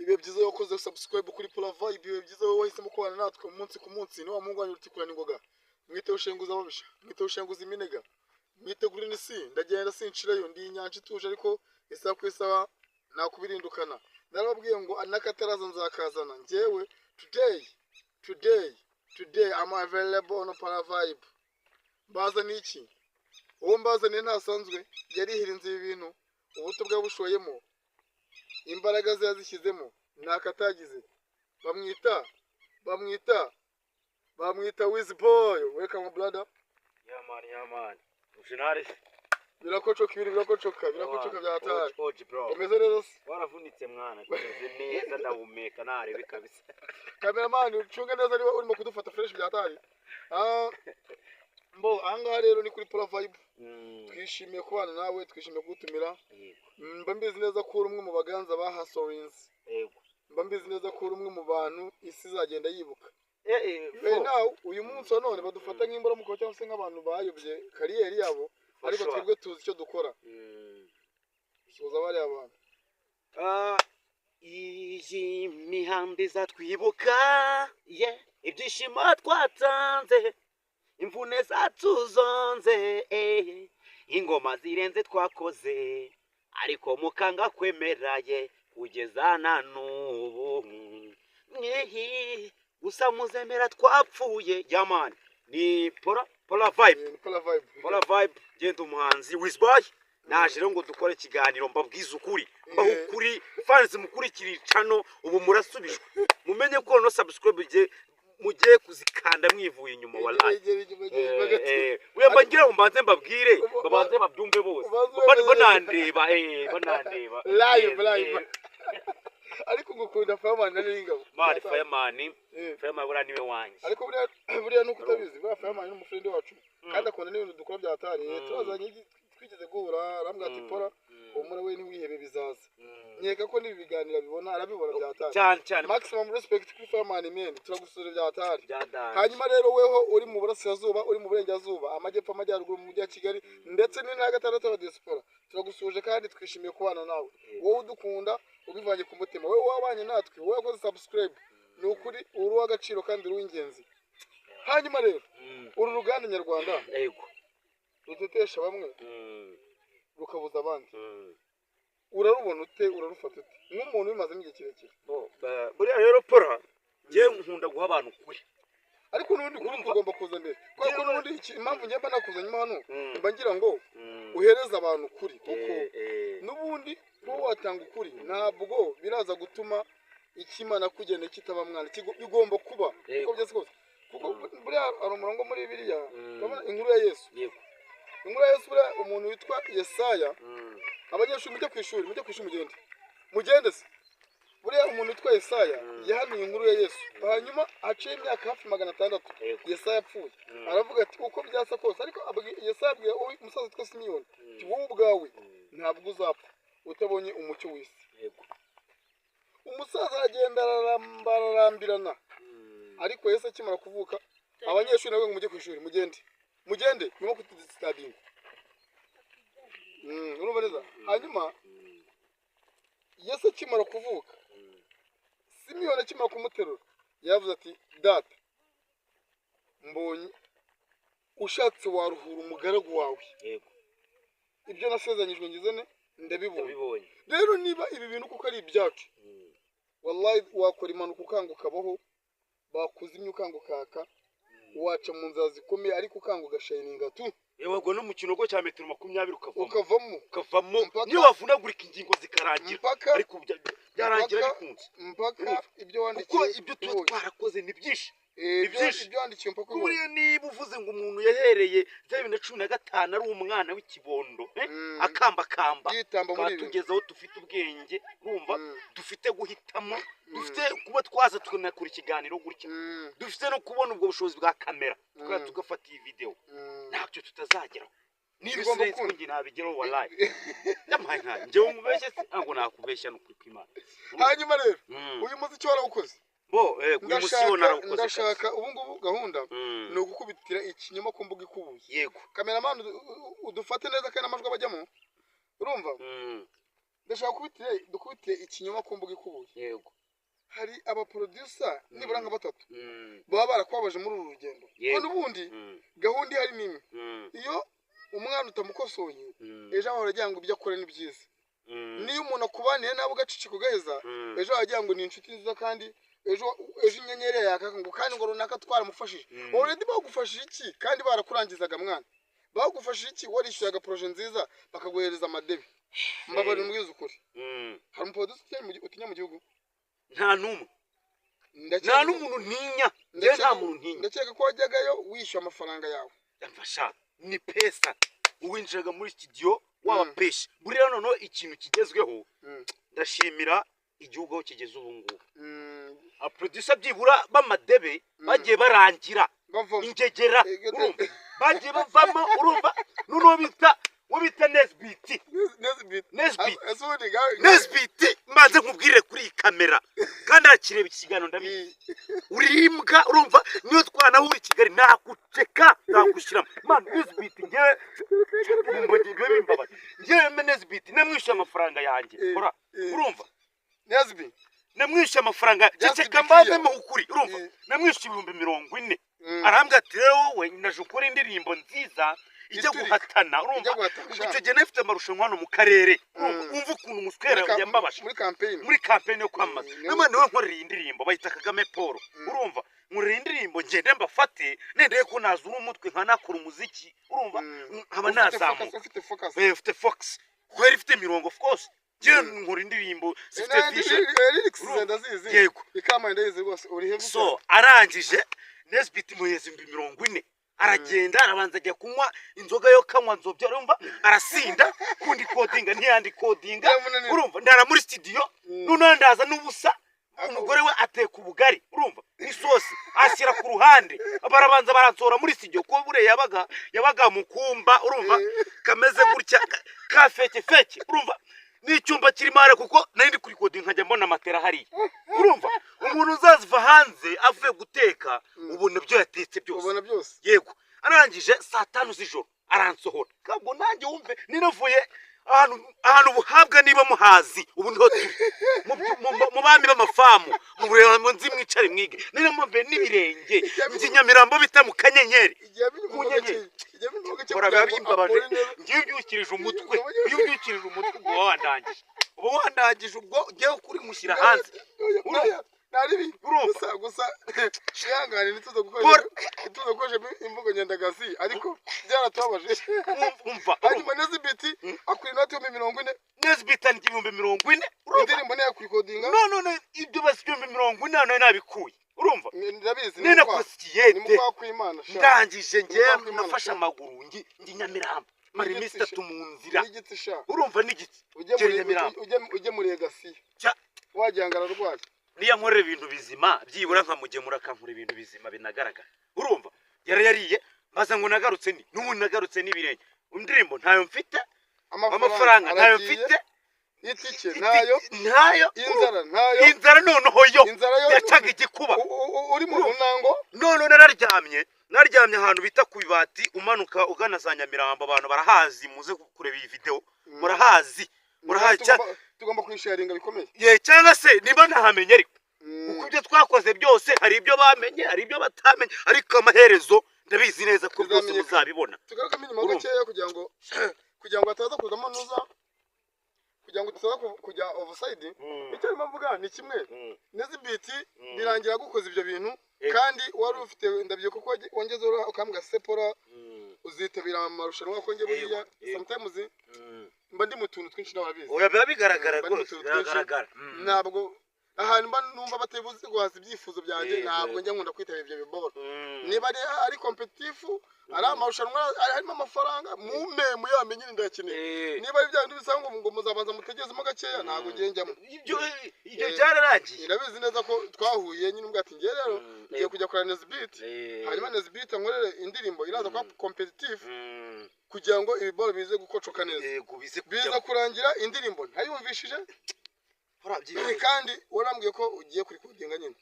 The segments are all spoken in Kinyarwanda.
Ibe byiza wakoze subscribe kuri Pola Vibe, ibe byiza wowe wahisemo kubana natwe umunsi ku munsi. Ni wa Mungu wanyu utikurana ingoga. Mwite ushenguza ababisha, mwite ushenguza iminega. Mwite green sea, ndagenda sinshirayo ndi inyanja ituje ariko isa ku isaha nakubirindukana. Narababwiye ngo anakataraza nzakazana. Njyewe today I'm available on Pola Vibe. Baza niki? Uwo mbazane ntasanzwe yarihirinze ibi bintu. Ubuto bwa bushoyemo. Imbaraga ze yazishyizemo nakatagize. Bamwita Wizboy. Welcome brother. Yeah man. Ushinari. Birakocoka bya hatari. Umeze neza? Waravunitse mwana. Kumeze neza ndahumeka narebe kabisa. Cameraman ucunge neza niba urimo kudufata fresh bya hatari. Mbo anga rero ni kuri Pola Vibe. Twishimiye kubana nawe, twishimiye gutumira. Mba mbizi neza ko uri umwe mu baganza ba Hasorins. Yego. Mba mbizi neza ko uri umwe mu bantu isi izagenda yibuka. Now uyu munsi none badufata nk'imbora muko cyangwa se nk'abantu bayobye kariyeri yabo ariko twebwe tuzi icyo dukora. Soza bari abantu. Iyi mihanda izatwibuka. Ibyishimo twatanze. Imvune zacu zonze. Ingoma zirenze twakoze. Ariko mukanga kwemeraye kugeza na n'ubu. Gusa muzemera twapfuye. Yamani ni Pola Vibe genda umuhanzi Wizboy. Naje rero ngo dukore ikiganiro mbabwiza ukuri. Mbaho ukuri fans mukurikira cano ubu murasubijwe. Mumenye ko no subscribe mugiye kuzikanda mwivuye inyuma wallahi. Wemba ngira umbanze mbabwire babanze babyumve bose. Banandeba live. Ariko ngukunda Fireman nari ingabo. Mari Fireman bura niwe wanje. Ariko buriya nuko utabizi, buriya Fireman ni umufrende wacu. Kandi akunda n'ibintu dukora bya hatari. Turazanye twigeze guhura arambwa ati Pola umura we ni wihebe bizaza. Nyeka ko nibi biganira bibona arabibona bya hatari. Cyane. Maximum respect kuri Fireman men. Turagusura bya hatari. Hanyuma rero weho uri mu burasirazuba, uri mu burengerazuba, amajyepfo amajyaruguru mu mujyi wa Kigali ndetse n'intara gatandatu wa diaspora. Turagusuje kandi twishimiye kubana nawe. Wowe udukunda ubivanye ku mutima. Wewe wabanye natwe, wowe wakoze subscribe. Ni ukuri uri w'agaciro kandi uri w'ingenzi. Hanyuma rero uru ruganda nyarwanda yego rutetesha bamwe rukabuza abandi. Urarubona ute, urarufata ute nk'umuntu bimaze igihe kirekire? Buriya rero Pola ngiye nkunda guha abantu kuri. Ariko n'ubundi kuri tugomba kuza mbere. Kuko n'ubundi impamvu njye mba nakuzanye hano mba ngira ngo uhereza abantu kuri kuko n'ubundi wowe watanga ukuri ntabwo biraza gutuma ikimana kugenda kitaba mwana bigomba kuba uko byose kose. Kuko buriya ari umurongo muri Bibiliya inkuru ya Yesu. Inkuru ya Yesu buriya umuntu witwa Yesaya. Abanyeshuri mujye kwishuri mugende se. Buriya umuntu witwa Yesaya yahanuye inkuru ya Yesu. Hanyuma aciye imyaka hafi 600 Yesaya yapfuye. Aravuga ati uko byasa kose ariko Yesaya abwiye umusaza witwa Simiyoni ati wowe ubwawe ntabwo uzapfa utabonye umucyo w'isi. Umusaza agenda ararambirana. Ariko Yesu akimara kuvuka abanyeshuri nabo ngo mujye kwishuri mugende murimo kutudistadinga. Urumva neza. Hanyuma Yesu akimara kuvuka Simiyoni akimara kumuterura yavuze ati data mbonye ushatse waruhura umugaragu wawe. Ibyo nasezanyijwe ngizene ndabibonye. Rero niba ibi bintu kuko ari ibyacu wallahi wakora impanuka ukanguka baho bakuzimye ukangukaka waca mu nzira zikomeye ariko ukanguka shininga tu. Yego no mu kinogo cya metero 20 ukavamo niyo wavunagurika ingingo zikarangira ariko byarangira bikunze mpaka ibyo wandikiye ibyo twarakoze ni byinshi. Ibyo wandikiye mpaka buriya niba uvuze ngo umuntu yahereye 2015 ari umwana w'ikibondo akamba tugezeho dufite ubwenge urumva dufite guhitamo dufite kuba twaza tukanakora ikiganiro gutya dufite no kubona ubwo bushobozi bwa kamera tugafata iyi video ntacyo tutazageraho. Niba ngi nabigeraho wallahi nyamaye nka nje umubeshye ngo nakubeshya no kwimana. Hanyuma rero uyu muziki warawukoze ndashaka ubu ngubu gahunda ni ugukubitira ikinyoma ku mbuga ikubuye. Yego Cameraman udufate neza kandi amajwi abajyamo urumva ndashaka dukubitire ikinyoma ku mbuga ikubuye. Yego. Hari aba producer nibura nka batatu baba barakwabaje muri uru rugendo. Ko n'ubundi gahunda ihari nimwe. Iyo umwana utamukosoye ejo aho aragira ngo ibyo akora ni byiza. Niyo umuntu akubaniye nabo gaciciko gaheza ejo aragira ngo ni inshuti nziza kandi ejo inyenyeri yakaka ngo kandi ngo runaka twaramufashije. Already bagufashije iki kandi barakurangizaga mwana. Bagufashije iki warishyuraga projet nziza bakaguhereza amadebe. Mbabari mbwiza ukuri. Hari umuproducer utinya mu gihugu? Nta numwe. Nta n'umuntu ntinya. Nta muntu ntinya. Ndakeka ko wajyagayo wishyura amafaranga yawe. Yamfasha ni pesa. Uwinjiraga muri studio waba pesha. Buriya noneho ikintu kigezweho ndashimira igihugu aho kigeze ubu ngubu. Producer byibura bamadebe bagiye barangira ingegera urumva bagiye bavamo urumva nuno bita Nesbit maze nkubwire kuri kamera kandi akireba ikiganiro ndabizi urimbwa urumva niyo twanahura Kigali nakuceka nakushiramo man Nesbit ngewe Nesbit namwishe amafaranga yanjye urumva Nesbit namwishe amafaranga ceceka mbaze mu ukuri urumva namwishe 40,000 arambwa ati wowe naje ukora indirimbo nziza ijya guhatana urumva icyo gihe nafite amarushanwa hano mu karere umva ukuntu umuswera yambabasha muri campaign yo kwamaza none we nkorera indirimbo bayita Kagame Paul urumva nkorera indirimbo ngende mbafate nendeye ko nazura umutwe nkanakora umuziki urumva haba nazamu ufite fox kweri ufite mirongo of course nkora indirimbo zifite vision yego ikama ndayizi rwose uri hebu so arangije Nesbit muheze 40 aragenda arabanza ajya kunywa inzoga yo kanywa nzobya urumva arasinda kundi codinga ntiyandi codinga urumva ndara muri studio none ndaza n'ubusa umugore we ateka ubugari urumva isosi ashyira ku ruhande barabanza baransora muri studio ko bure yabaga mukumba urumva kameze gutya ka feke urumva n'icyumba kirimo are kuko nari kuri coding nkajya mbona matera hari urumva umuntu uzaziva hanze avuye guteka ubona byo yatetse byose yego arangije saa 5 z'ijoro aransohora kabwo nanjye wumve ninavuye ahantu buhabwa niba muhazi ubu niho mu bami b'amafamu mu bureba mu nzi mwicare mwige nina mbe n'ibirenge nzi Nyamirambo bita mu Kanyenyeri ngiye byukirije umutwe ubwo wandangije ubwo ugiye kuri mushyira hanze naribi gusa shihangane nituzo gukoresha imvugo nyandagazi ariko byaratubabaje umva ariko Nesbit akuri nati 40 Nesbit ndi 40 indirimbo ne yakurikodinga no ibyo basi 40 none nabikuye urumva ndabizi nina kosiyete ni kwa kwimana ndangije ngiye nafasha amaguru ndi Nyamirambo mari Mr Tumunzira urumva n'igiti ujye muri Legacy wajyangara rwaje niya nkorera ibintu bizima byibura nkamugemura akankura ibintu bizima binagaragara urumva yariye maze ngo nagarutse n'ubu nagarutse n'ibirenge indirimbo ntayo mfite amafaranga ntayo mfite itike ntayo inzara noneho yo yacaga igikuba uri mu runango none naryamye ahantu bita ku bibati umanuka ugana za Nyamirambo abantu barahazi muze kureba iyi video murahazi tugomba kwisharinga bikomeye cyangwa se niba ntahamenye ariko uko ibyo twakoze byose hari ibyo bamenye hari ibyo batamenye ariko amaherezo ndabizi neza ko byose muzabibona tugaruka minimum gakeya kugira ngo ataza kuzamo nuza kugira ngo tuzaza kujya offside icyo arimo mvuga ni kimwe Nesbit birangira gukoza ibyo bintu kandi wari ufite ndabyo kuko wongeze ukambwa sepora uzitabira amarushanwa ko nge buriya sometimes mba ndi mu tuntu twinshi n'ababizi oya biba bigaragara rwose biragaragara ntabwo ahantu mba numva batabibuze guhaza ibyifuzo byanjye ntabwo njya nkunda kwitabira ibyo biboro niba ari competitive ari amarushanwa harimo amafaranga mu yamenye ndakeneye niba ari bya bindi bisanga ngo muzabanza mutegezemo gakeya ntabwo ngiye njyamo ibyo byararagiye ndabizi neza ko twahuye nyine ubwo ati ngiye rero ngiye kujya kora Nesbit hanyuma Nesbit nkorere indirimbo iraza kwa competitive kugira ngo ibiboro bize gukocoka neza biza kurangira indirimbo ntayumvishije kandi warambwiye ko ugiye kuri kodinga nyine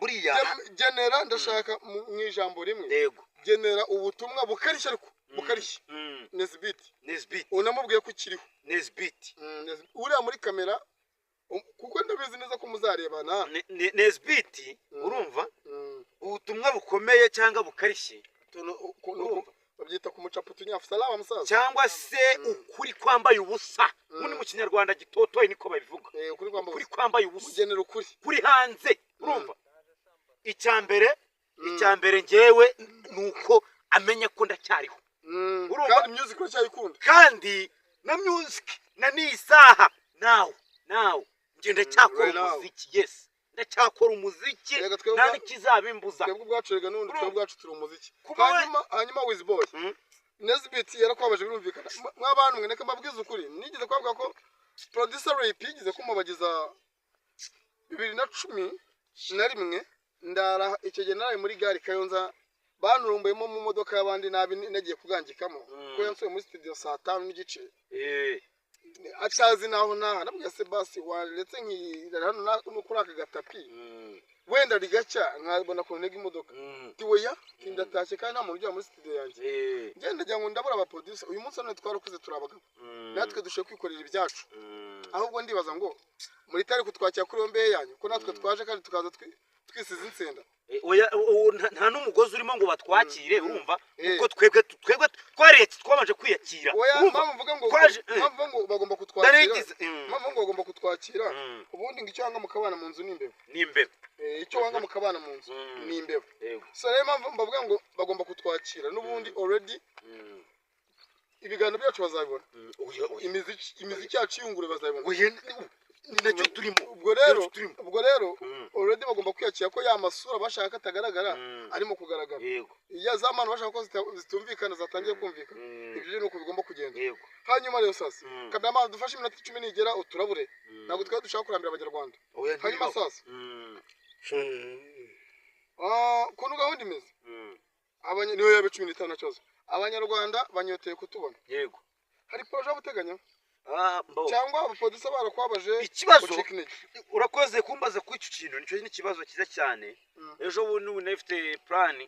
buriya genera ndashaka mu ijambo rimwe genera ubutumwa bukarishya ariko mukarishye Nesbit unamubwiye ko ukiriho Nesbit uriya muri kamera kuko ndabizi neza ko muzarebana Nesbit urumva ubutumwa bukomeye cyangwa bukarishye babyita ku mucapu tunyafu salama musaza cyangwa se ukuri kwambaye ubusa muri mu kinyarwanda gitotoye niko babivuga ukuri kwambaye ubusa ugenera ukuri kuri hanze urumva icyambere ngewe nuko amenya ko ndacyariho urumva kandi music uracyayikunda kandi na music na nisaha now ngenda cyakora umuziki ndacyakora umuziki nta nikizabimbuza twebwe ubwacu rega n'undi twebwe ubwacu turi umuziki hanyuma Wizboy Nesbit yarakwabaje birumvikana mw'abantu mwe neka mbabwiza ukuri nigeze kwavuga ko producer Rap yigeze kumubagiza 2011 ndara icyo gihe naraye muri gari Kayonza banurumbuyemo mu modoka y'abandi nabi nagiye kugangikamo ko yansuye muri studio saa 5 n'igice atazi naho nabwiye se basi waretse nkirira hano no kuri aka gatapi wenda rigacya nkabona ko ntega imodoka tiweya tindatashye kandi nta muntu ujya muri studio yanjye ngenda njya ngo ndabura aba producer uyu munsi none twarakuze turabagabo natwe dushe kwikorera ibyacu ahubwo ndibaza ngo muri tari kutwakira kuri yombe yanyu ko natwe twaje kandi tukaza twisize insenda nta n'umugozi urimo ngo batwakire urumva kuko twebwe twaretse twabanje kwiyakira mvuga ngo bagomba kutwakira ubundi ngo icyo wanga mukabana mu nzu n'imbeba icyo wanga mukabana mu nzu n'imbeba so rero mbavuga ngo bagomba kutwakira n'ubundi already ibiganiro byacu bazabibona imiziki yacu yungure bazabibona nacyo turimo ubwo rero already bagomba kwiyakira ko ya masura bashaka atagaragara arimo kugaragara iya zamana bashaka ko zitumvikana zatangiye kumvikana ibyo ni uko bigomba kugenda hanyuma rero sasa kameraman dufashe iminota 10 nigera uturabure ntabwo twari dushaka kurambira abanyarwanda hanyuma sasa kuntu gahunda imeze niyo yabe 15 nacozo abanyarwanda banyoteye kutubona hari projet abuteganya cyangwa abapolisi barakwabaje ikibazo urakoze kumbaza ku icyo kintu nicyo n'ikibazo cyiza cyane ejo bundi nafite plan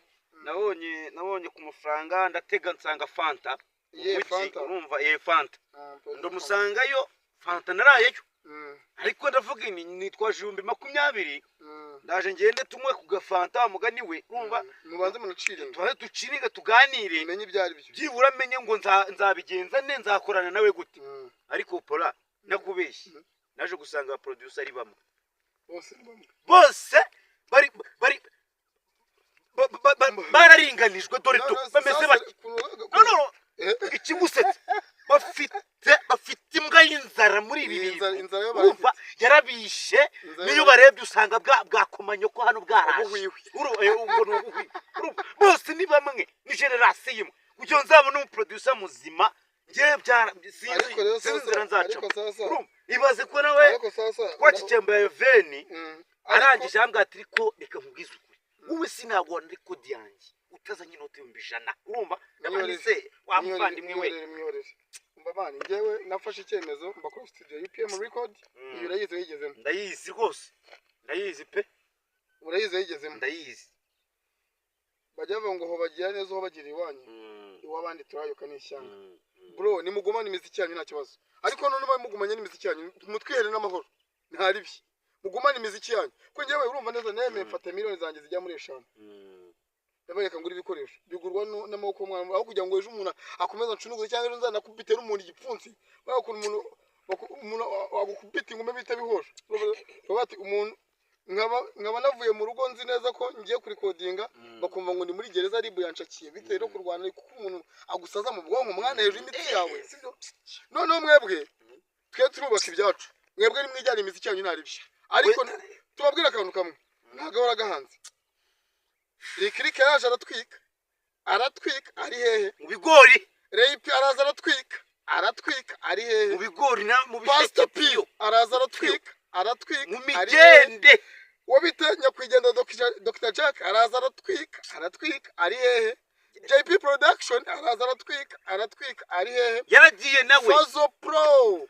nabonye ku mafaranga ndatega nsanga Fanta urumva Fanta ndamusangayo Fanta narayeyo ariko ndavuga nitwaje 2020 ndaje ngende tumwe ku gafanta mugani we urumva mubanze munacire duciriga tuganire menye ibyari byo byibura menye ngo nzabigenza nzakorana nawe gute ariko pora nakubeshye naje gusanga producer ari bamwe bose bari bararinganijwe dore bameze bati no ikigusetse bafite imbwa y'inzara muri ibi bintu urumva yarabishe niyo barebye usanga bwakomanye ko hano bwaraje bose ni bamwe ni generation imwe kugira nzabone umuproducer muzima ngiye sinzira nzaca ibaze ko nawe twakikembaye veni arangije hambwa ati ariko reka nkubwize ukuri wowe sinagona ariko diyanjye utazanye inoti 100 urumva ndabanise wamuvandimwe we mbabani ngewe nafashe icyemezo mbakora studio UPM record iyo urayize yigezemo ndayizi rwose ndayizi pe urayize yigezemo ndayizi bajya ngo ho bagira neza ho bagira iwanyu iwabandi turayoka n'ishyanga bro nimugumane imiziki yanyu nta kibazo ariko none mugumanye n'imiziki yanyu mutwihere n'amahoro ntari byi mugumane imiziki yanyu ko ngewe urumva neza neme mfata miliyoni zanjye zijya muri 5 ndabareka ngura ibikoresho bigurwa n'amaboko y'umwana aho kugira ngo ejo umuntu akomeza ncunuguze cyangwa ejo nzana kubitera umuntu igipfunsi bakora umuntu wagukubita ingume bita bihosha bati umuntu nkaba navuye mu rugo nzi neza ko ngiye kuri kodinga bakumva ngo ndi muri gereza ribu yanshakiye bitewe no kurwana kuko umuntu agusaza mu bwonko mwana hejuru imitsi yawe sibyo none mwebwe twe turubaka ibyacu mwebwe ni mwijyana imiziki yanyu ntari byo ariko tubabwira akantu kamwe ntagahora gahanze Rikirike yaje aratwika ari hehe mu bigori Rap araza aratwika ari hehe mu bigori na mu bisheke piyo araza aratwika mu migende wabitanya kwigenda Dr Jack araza aratwika ari hehe JP production araza aratwika ari hehe yaragiye nawe Fazo Pro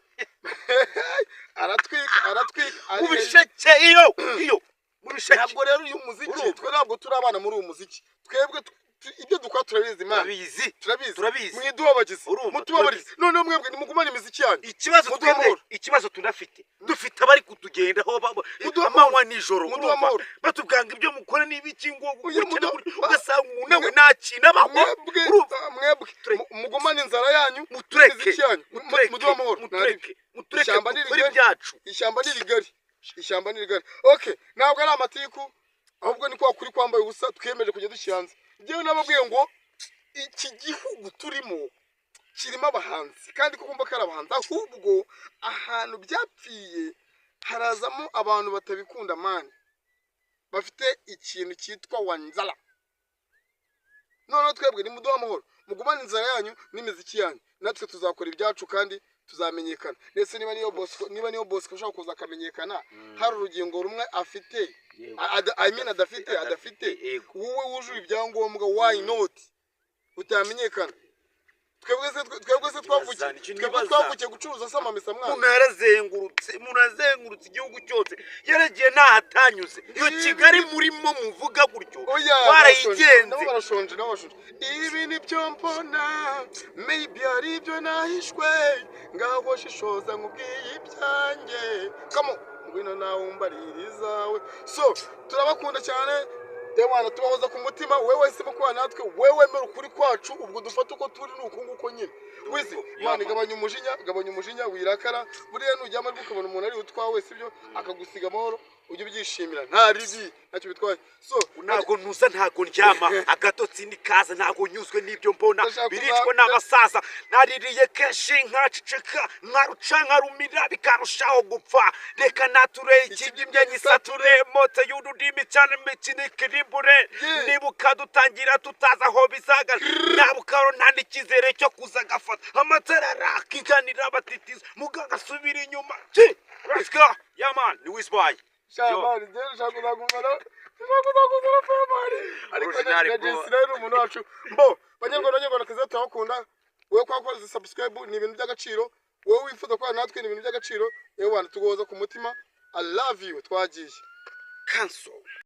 aratwika mu bisheke iyo ntabwo rero uyu muziki twe ntabwo turi abana muri uyu muziki twebwe ibyo dukora turabizi imana turabizi mwidubabagize mutubabarize none mwebwe nimugumane imiziki yanyu ikibazo tunafite dufite abari kutugendaho amanywa nijoro batubwanga ibyo mukora n'ibiki ngo ugasanga nawe ntakina mwebwe mugumane inzara yanyu mutureke muduha amahoro ishyamba ni rigari okay ntabwo ari amatiku ahubwo ni kwa kuri kwambaye ubusa twiyemeje kujya dushiyanze njyewe nababwiye ngo iki gihugu turimo kirimo abahanzi kandi ko kumva ko ari abahanzi ahubwo ahantu byapfiye harazamo abantu batabikunda mani bafite ikintu cyitwa wanzara none twebwe ni muduha amahoro mugumane inzara yanyu n'imiziki yanyu natwe tuzakora ibyacu kandi tuzamenyekana ndetse niba niyo boss ushaka kuza akamenyekana hari urugingo rumwe afite adafite wowe wujuje ibyangombwa why not utamenyekana twebwe se twavukiye gucuruza samamesa mwana murazengurutse igihugu cyose yaragiye ntahatanyuze iyo Kigali murimo muvuga gutyo warayigenze barashonje ibi ni byo mbona maybe ari byo nahishwe ngaho shishoza nkubwiye ibyanjye kamo ngwino nawe umbaririzawe so turabakunda cyane Ewana tubahoza ku mutima wewe se mukwa natwe wewe mero kuri kwacu ubwo dufata uko turi nuko nguko nyine wizi mani gabanya umujinya wirakara buriya nujya muri ukabona umuntu ari utwawe sibyo akagusiga amahoro ujye byishimira nta ribi ntacyo bitwaye so ntago nuza ntago ndyama agatotsi nikaza ntago nyuzwe n'ibyo mbona biricwa n'abasaza naririye keshi nkaceceka nkaruca nkarumira bikarushaho gupfa reka nature ikibyimbye nyisature mote y'ururimi cyane mikinikiribure nibuka dutangira tutaza aho bizaga nabukaro nta n'ikizere cyo kuza gafata amatara rakiganira batitiza muganga subira inyuma let's go yeah man ni Wizboy Shabari dero shakuzagumana famari ariko nagisira umuntu wacu mbo banyarwanda kaza twakunda wewe kwakoze subscribe ni ibintu by'agaciro wewe wifuza kwa natwe ni ibintu by'agaciro yewe wana tugoza ku mutima I love you twagiye cancel